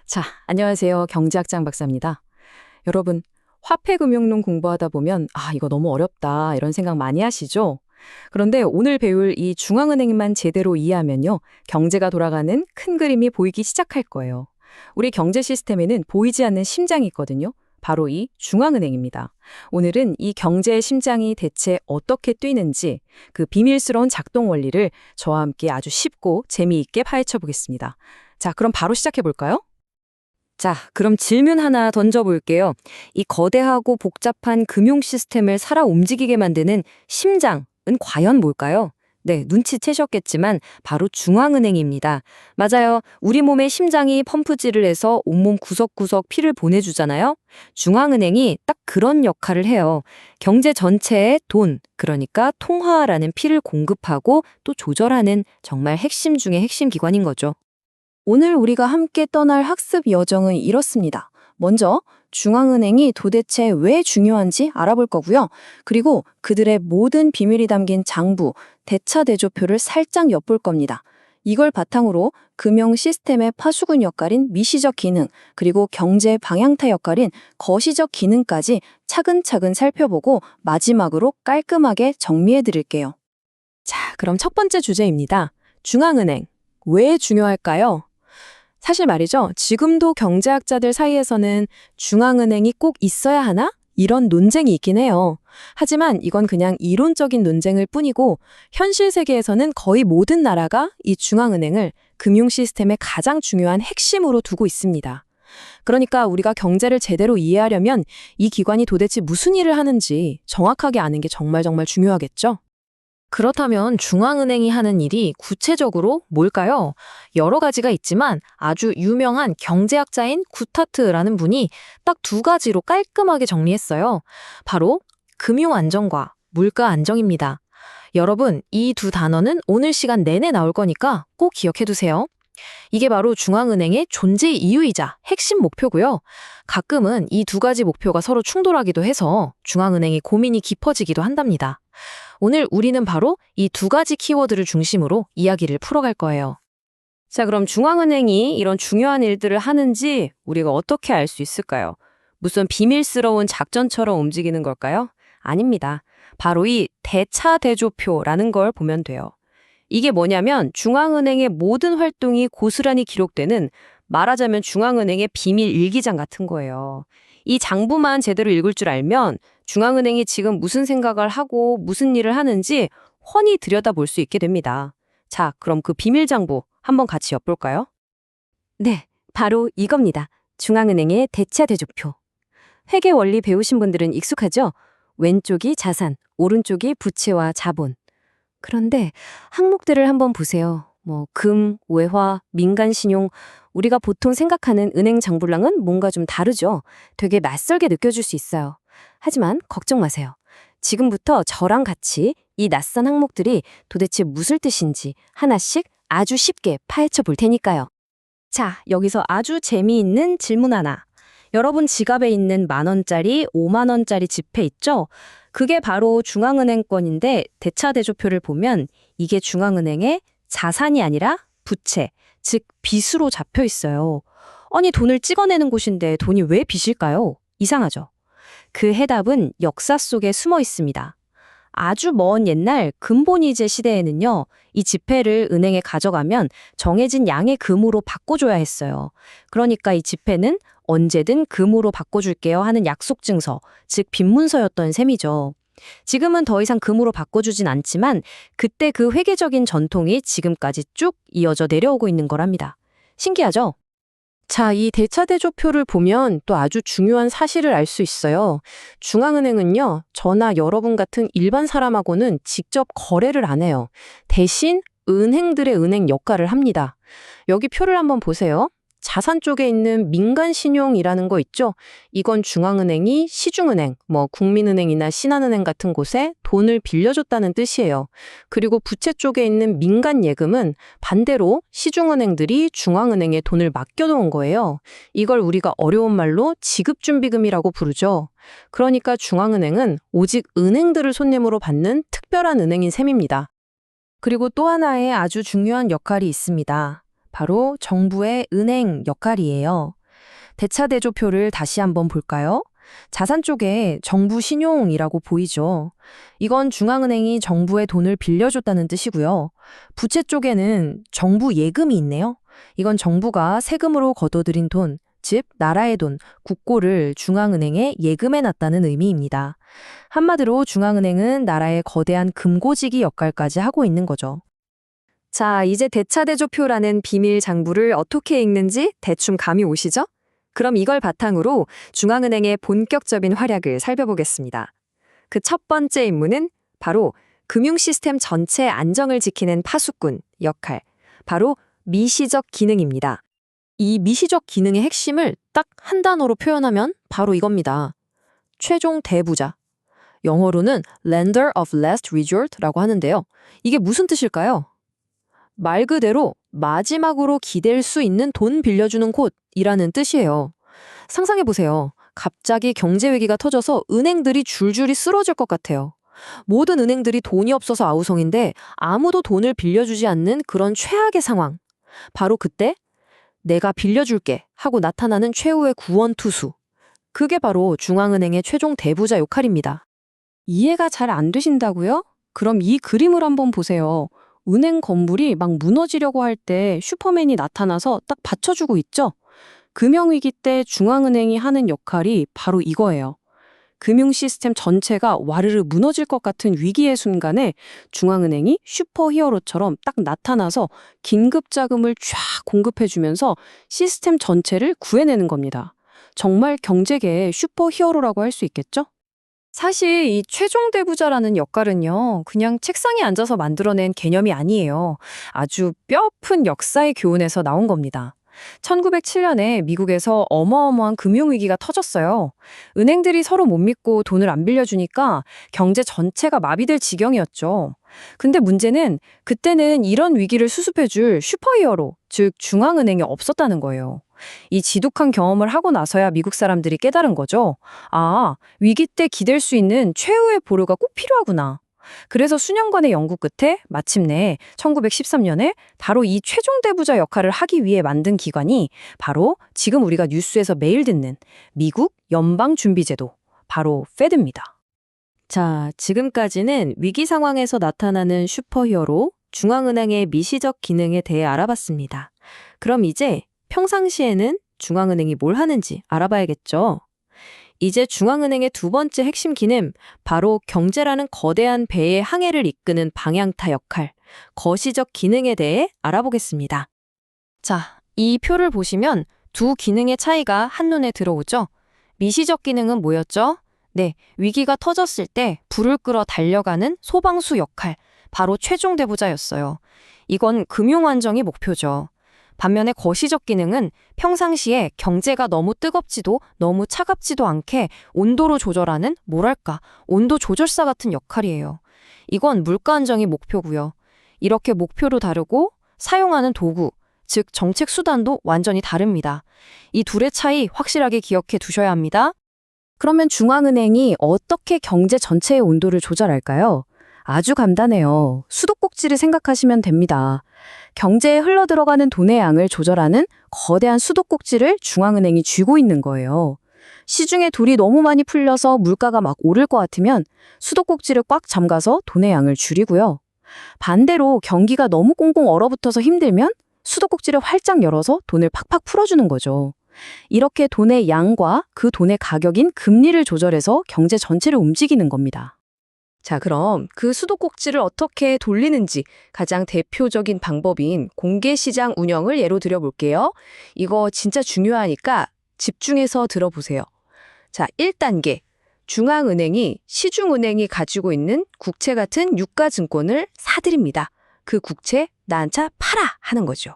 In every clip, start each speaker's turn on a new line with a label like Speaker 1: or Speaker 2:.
Speaker 1: 자, 안녕하세요. 경제학장 박사입니다. 여러분, 화폐금융론 공부하다 보면 이거 너무 어렵다 이런 생각 많이 하시죠? 그런데 오늘 배울 이 중앙은행만 제대로 이해하면요. 경제가 돌아가는 큰 그림이 보이기 시작할 거예요. 우리 경제 시스템에는 보이지 않는 심장이 있거든요. 바로 이 중앙은행입니다. 오늘은 이 경제의 심장이 대체 어떻게 뛰는지 그 비밀스러운 작동 원리를 저와 함께 아주 쉽고 재미있게 파헤쳐 보겠습니다. 자, 그럼 바로 시작해 볼까요?
Speaker 2: 자, 그럼 질문 하나 던져볼게요. 이 거대하고 복잡한 금융 시스템을 살아 움직이게 만드는 심장은 과연 뭘까요? 네, 눈치채셨겠지만 바로 중앙은행입니다. 맞아요. 우리 몸의 심장이 펌프질을 해서 온몸 구석구석 피를 보내주잖아요. 중앙은행이 딱 그런 역할을 해요. 경제 전체에 돈, 그러니까 통화라는 피를 공급하고 또 조절하는 정말 핵심 중의 핵심 기관인 거죠.
Speaker 1: 오늘 우리가 함께 떠날 학습 여정은 이렇습니다. 먼저 중앙은행이 도대체 왜 중요한지 알아볼 거고요. 그리고 그들의 모든 비밀이 담긴 장부, 대차대조표를 살짝 엿볼 겁니다. 이걸 바탕으로 금융 시스템의 파수꾼 역할인 미시적 기능, 그리고 경제 방향타 역할인 거시적 기능까지 차근차근 살펴보고 마지막으로 깔끔하게 정리해 드릴게요. 자, 그럼 첫 번째 주제입니다. 중앙은행. 왜 중요할까요? 사실 말이죠. 지금도 경제학자들 사이에서는 중앙은행이 꼭 있어야 하나? 이런 논쟁이 있긴 해요. 하지만 이건 그냥 이론적인 논쟁일 뿐이고 현실 세계에서는 거의 모든 나라가 이 중앙은행을 금융 시스템의 가장 중요한 핵심으로 두고 있습니다. 그러니까 우리가 경제를 제대로 이해하려면 이 기관이 도대체 무슨 일을 하는지 정확하게 아는 게 정말 중요하겠죠?
Speaker 2: 그렇다면 중앙은행이 하는 일이 구체적으로 뭘까요? 여러 가지가 있지만 아주 유명한 경제학자인 구타트라는 분이 딱 두 가지로 깔끔하게 정리했어요. 바로 금융 안정과 물가 안정입니다. 여러분, 이 두 단어는 오늘 시간 내내 나올 거니까 꼭 기억해 두세요. 이게 바로 중앙은행의 존재 이유이자 핵심 목표고요. 가끔은 이 두 가지 목표가 서로 충돌하기도 해서 중앙은행이 고민이 깊어지기도 한답니다. 오늘 우리는 바로 이 두 가지 키워드를 중심으로 이야기를 풀어갈 거예요.
Speaker 1: 자, 그럼 중앙은행이 이런 중요한 일들을 하는지 우리가 어떻게 알 수 있을까요? 무슨 비밀스러운 작전처럼 움직이는 걸까요? 아닙니다. 바로 이 대차대조표라는 걸 보면 돼요. 이게 뭐냐면 중앙은행의 모든 활동이 고스란히 기록되는 말하자면 중앙은행의 비밀 일기장 같은 거예요. 이 장부만 제대로 읽을 줄 알면 중앙은행이 지금 무슨 생각을 하고 무슨 일을 하는지 훤히 들여다볼 수 있게 됩니다. 자, 그럼 그 비밀 장부 한번 같이 엿볼까요?
Speaker 2: 네, 바로 이겁니다. 중앙은행의 대차대조표. 회계 원리 배우신 분들은 익숙하죠? 왼쪽이 자산, 오른쪽이 부채와 자본. 그런데 항목들을 한번 보세요. 금, 외화, 민간신용, 우리가 보통 생각하는 은행 장부랑은 뭔가 좀 다르죠? 되게 낯설게 느껴질 수 있어요. 하지만 걱정 마세요. 지금부터 저랑 같이 이 낯선 항목들이 도대체 무슨 뜻인지 하나씩 아주 쉽게 파헤쳐 볼 테니까요. 자, 여기서 아주 재미있는 질문 하나. 여러분 지갑에 있는 10,000원짜리, 50,000원짜리 지폐 있죠? 그게 바로 중앙은행권인데 대차대조표를 보면 이게 중앙은행의 자산이 아니라 부채, 즉 빚으로 잡혀 있어요. 아니 돈을 찍어내는 곳인데 돈이 왜 빚일까요? 이상하죠? 그 해답은 역사 속에 숨어 있습니다. 아주 먼 옛날 금본위제 시대에는요, 이 지폐를 은행에 가져가면 정해진 양의 금으로 바꿔줘야 했어요. 그러니까 이 지폐는 언제든 금으로 바꿔줄게요 하는 약속 증서, 즉 빈문서였던 셈이죠. 지금은 더 이상 금으로 바꿔주진 않지만 그때 그 회계적인 전통이 지금까지 쭉 이어져 내려오고 있는 거랍니다. 신기하죠?
Speaker 1: 자, 이 대차대조표를 보면 또 아주 중요한 사실을 알 수 있어요. 중앙은행은요, 저나 여러분 같은 일반 사람하고는 직접 거래를 안 해요. 대신 은행들의 은행 역할을 합니다. 여기 표를 한번 보세요. 자산 쪽에 있는 민간신용이라는 거 있죠? 이건 중앙은행이 시중은행, 국민은행이나 신한은행 같은 곳에 돈을 빌려줬다는 뜻이에요. 그리고 부채 쪽에 있는 민간예금은 반대로 시중은행들이 중앙은행에 돈을 맡겨놓은 거예요. 이걸 우리가 어려운 말로 지급준비금이라고 부르죠. 그러니까 중앙은행은 오직 은행들을 손님으로 받는 특별한 은행인 셈입니다. 그리고 또 하나의 아주 중요한 역할이 있습니다. 바로 정부의 은행 역할이에요. 대차대조표를 다시 한번 볼까요? 자산 쪽에 정부 신용이라고 보이죠. 이건 중앙은행이 정부에 돈을 빌려줬다는 뜻이고요. 부채 쪽에는 정부 예금이 있네요. 이건 정부가 세금으로 거둬들인 돈, 즉 나라의 돈, 국고를 중앙은행에 예금해놨다는 의미입니다. 한마디로 중앙은행은 나라의 거대한 금고지기 역할까지 하고 있는 거죠.
Speaker 2: 자, 이제 대차대조표라는 비밀 장부를 어떻게 읽는지 대충 감이 오시죠? 그럼 이걸 바탕으로 중앙은행의 본격적인 활약을 살펴보겠습니다. 그 첫 번째 임무는 바로 금융 시스템 전체 안정을 지키는 파수꾼 역할, 바로 미시적 기능입니다. 이 미시적 기능의 핵심을 딱 한 단어로 표현하면 바로 이겁니다. 최종 대부자. 영어로는 lender of last resort라고 하는데요. 이게 무슨 뜻일까요? 말 그대로 마지막으로 기댈 수 있는 돈 빌려주는 곳이라는 뜻이에요. 상상해보세요. 갑자기 경제 위기가 터져서 은행들이 줄줄이 쓰러질 것 같아요. 모든 은행들이 돈이 없어서 아우성인데 아무도 돈을 빌려주지 않는 그런 최악의 상황. 바로 그때 내가 빌려줄게 하고 나타나는 최후의 구원투수. 그게 바로 중앙은행의 최종 대부자 역할입니다.
Speaker 1: 이해가 잘 안 되신다고요? 그럼 이 그림을 한번 보세요. 은행 건물이 막 무너지려고 할 때 슈퍼맨이 나타나서 딱 받쳐주고 있죠? 금융위기 때 중앙은행이 하는 역할이 바로 이거예요. 금융 시스템 전체가 와르르 무너질 것 같은 위기의 순간에 중앙은행이 슈퍼히어로처럼 딱 나타나서 긴급 자금을 쫙 공급해주면서 시스템 전체를 구해내는 겁니다. 정말 경제계의 슈퍼히어로라고 할 수 있겠죠?
Speaker 2: 사실 이 최종 대부자라는 역할은요, 그냥 책상에 앉아서 만들어낸 개념이 아니에요. 아주 뼈아픈 역사의 교훈에서 나온 겁니다. 1907년에 미국에서 어마어마한 금융위기가 터졌어요. 은행들이 서로 못 믿고 돈을 안 빌려주니까 경제 전체가 마비될 지경이었죠. 근데 문제는 그때는 이런 위기를 수습해줄 슈퍼히어로, 즉 중앙은행이 없었다는 거예요. 이 지독한 경험을 하고 나서야 미국 사람들이 깨달은 거죠. 아, 위기 때 기댈 수 있는 최후의 보루가 꼭 필요하구나. 그래서 수년간의 연구 끝에 마침내 1913년에 바로 이 최종 대부자 역할을 하기 위해 만든 기관이 바로 지금 우리가 뉴스에서 매일 듣는 미국 연방준비제도, 바로 페드입니다. 자, 지금까지는 위기 상황에서 나타나는 슈퍼히어로, 중앙은행의 미시적 기능에 대해 알아봤습니다. 그럼 이제 평상시에는 중앙은행이 뭘 하는지 알아봐야겠죠. 이제 중앙은행의 두 번째 핵심 기능, 바로 경제라는 거대한 배의 항해를 이끄는 방향타 역할, 거시적 기능에 대해 알아보겠습니다. 자, 이 표를 보시면 두 기능의 차이가 한눈에 들어오죠? 미시적 기능은 뭐였죠? 네, 위기가 터졌을 때 불을 끌어 달려가는 소방수 역할, 바로 최종 대부자였어요. 이건 금융 안정이 목표죠. 반면에 거시적 기능은 평상시에 경제가 너무 뜨겁지도 너무 차갑지도 않게 온도로 조절하는 뭐랄까 온도 조절사 같은 역할이에요. 이건 물가 안정이 목표고요. 이렇게 목표도 다르고 사용하는 도구, 즉 정책 수단도 완전히 다릅니다. 이 둘의 차이 확실하게 기억해 두셔야 합니다.
Speaker 1: 그러면 중앙은행이 어떻게 경제 전체의 온도를 조절할까요? 아주 간단해요. 수도꼭지를 생각하시면 됩니다. 경제에 흘러들어가는 돈의 양을 조절하는 거대한 수도꼭지를 중앙은행이 쥐고 있는 거예요. 시중에 돈이 너무 많이 풀려서 물가가 막 오를 것 같으면 수도꼭지를 꽉 잠가서 돈의 양을 줄이고요. 반대로 경기가 너무 꽁꽁 얼어붙어서 힘들면 수도꼭지를 활짝 열어서 돈을 팍팍 풀어주는 거죠. 이렇게 돈의 양과 그 돈의 가격인 금리를 조절해서 경제 전체를 움직이는 겁니다.
Speaker 2: 자, 그럼 그 수도꼭지를 어떻게 돌리는지 가장 대표적인 방법인 공개시장 운영을 예로 들어볼게요. 이거 진짜 중요하니까 집중해서 들어보세요. 자, 1단계. 중앙은행이 시중은행이 가지고 있는 국채 같은 유가증권을 사들입니다. 그 국채 나한테 팔아 하는 거죠.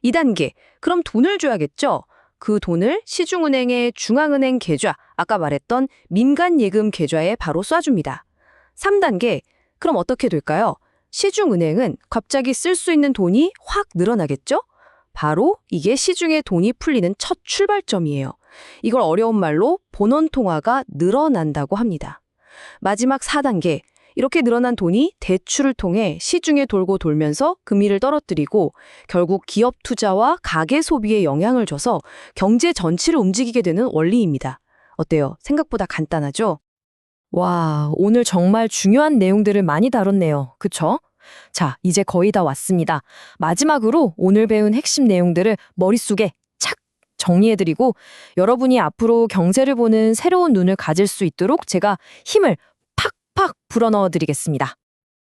Speaker 2: 2단계. 그럼 돈을 줘야겠죠? 그 돈을 시중은행의 중앙은행 계좌, 아까 말했던 민간예금 계좌에 바로 쏴줍니다. 3단계, 그럼 어떻게 될까요? 시중은행은 갑자기 쓸 수 있는 돈이 확 늘어나겠죠? 바로 이게 시중에 돈이 풀리는 첫 출발점이에요. 이걸 어려운 말로 본원 통화가 늘어난다고 합니다. 마지막 4단계,
Speaker 1: 이렇게 늘어난 돈이 대출을 통해 시중에 돌고 돌면서 금리를 떨어뜨리고 결국 기업 투자와 가계 소비에 영향을 줘서 경제 전체를 움직이게 되는 원리입니다. 어때요? 생각보다 간단하죠? 와, 오늘 정말 중요한 내용들을 많이 다뤘네요. 그쵸? 자, 이제 거의 다 왔습니다. 마지막으로 오늘 배운 핵심 내용들을 머릿속에 착 정리해드리고 여러분이 앞으로 경제를 보는 새로운 눈을 가질 수 있도록 제가 힘을 팍팍 불어넣어 드리겠습니다.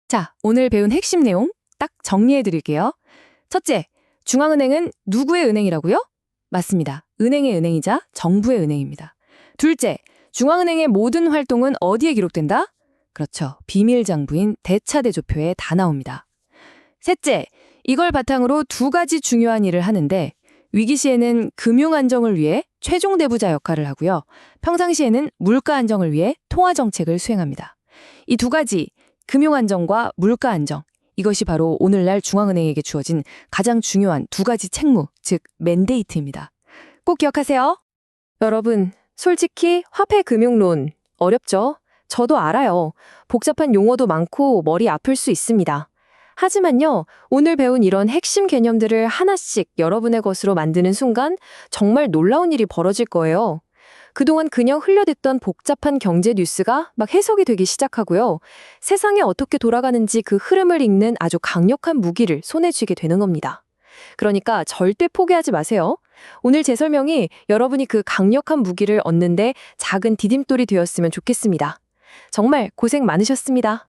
Speaker 1: 자, 오늘 배운 핵심 내용 딱 정리해 드릴게요. 첫째, 중앙은행은 누구의 은행이라고요? 맞습니다. 은행의 은행이자 정부의 은행입니다. 둘째, 중앙은행의 모든 활동은 어디에 기록된다? 그렇죠. 비밀장부인 대차대조표에 다 나옵니다. 셋째, 이걸 바탕으로 두 가지 중요한 일을 하는데 위기 시에는 금융 안정을 위해 최종 대부자 역할을 하고요. 평상시에는 물가 안정을 위해 통화 정책을 수행합니다. 이 두 가지, 금융 안정과 물가 안정, 이것이 바로 오늘날 중앙은행에게 주어진 가장 중요한 두 가지 책무, 즉 맨데이트입니다. 꼭 기억하세요. 여러분, 솔직히 화폐금융론 어렵죠? 저도 알아요. 복잡한 용어도 많고 머리 아플 수 있습니다. 하지만요, 오늘 배운 이런 핵심 개념들을 하나씩 여러분의 것으로 만드는 순간 정말 놀라운 일이 벌어질 거예요. 그동안 그냥 흘려댔던 복잡한 경제 뉴스가 막 해석이 되기 시작하고요. 세상이 어떻게 돌아가는지 그 흐름을 읽는 아주 강력한 무기를 손에 쥐게 되는 겁니다. 그러니까 절대 포기하지 마세요. 오늘 제 설명이 여러분이 그 강력한 무기를 얻는데 작은 디딤돌이 되었으면 좋겠습니다. 정말 고생 많으셨습니다.